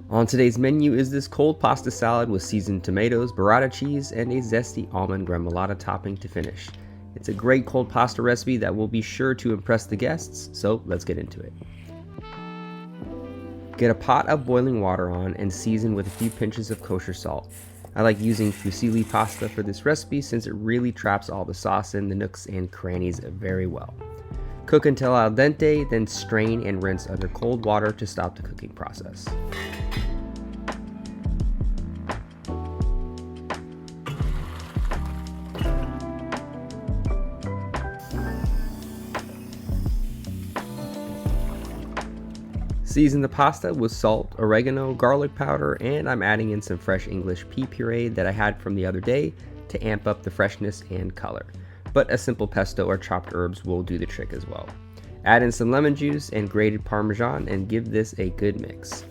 On today's menu is this cold pasta salad with seasoned tomatoes, burrata cheese, and a zesty almond gremolata topping to finish. It's a great cold pasta recipe that will be sure to impress the guests, so let's get into it. Get a pot of boiling water on and season with a few pinches of kosher salt. I like using fusili pasta for this recipe since it really traps all the sauce in the nooks and crannies very well. Cook until al dente, then strain and rinse under cold water to stop the cooking process. Season the pasta with salt, oregano, garlic powder, and I'm adding in some fresh English pea puree that I had from the other day to amp up the freshness and color. But a simple pesto or chopped herbs will do the trick as well. Add in some lemon juice and grated parmesan and give this a good mix.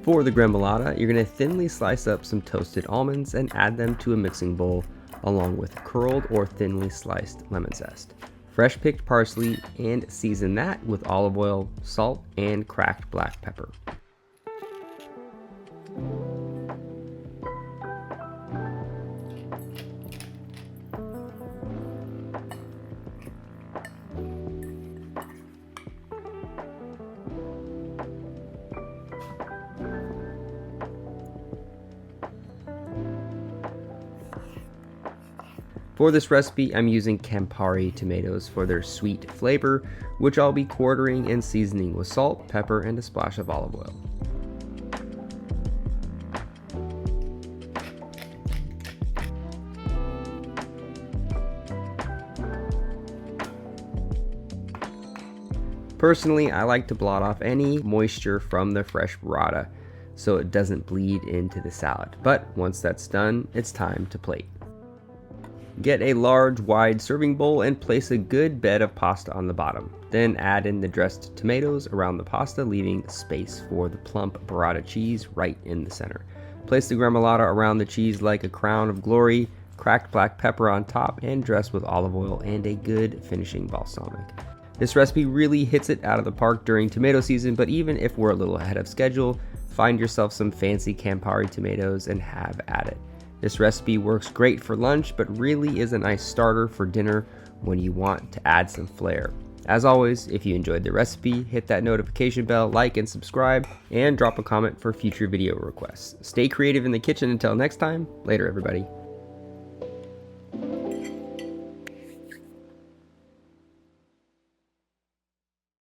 For the gremolata, you're going to thinly slice up some toasted almonds and add them to a mixing bowl along with curled or thinly sliced lemon zest, fresh picked parsley, and season that with olive oil, salt, and cracked black pepper. For this recipe, I'm using Campari tomatoes for their sweet flavor, which I'll be quartering and seasoning with salt, pepper, and a splash of olive oil. Personally, I like to blot off any moisture from the fresh burrata so it doesn't bleed into the salad. But once that's done, it's time to plate. Get a large, wide serving bowl and place a good bed of pasta on the bottom. Then add in the dressed tomatoes around the pasta, leaving space for the plump burrata cheese right in the center. Place the gremolata around the cheese like a crown of glory, cracked black pepper on top, and dress with olive oil and a good finishing balsamic. This recipe really hits it out of the park during tomato season, but even if we're a little ahead of schedule, find yourself some fancy Campari tomatoes and have at it. This recipe works great for lunch, but really is a nice starter for dinner when you want to add some flair. As always, if you enjoyed the recipe, hit that notification bell, like and subscribe, and drop a comment for future video requests. Stay creative in the kitchen until next time. Later, everybody.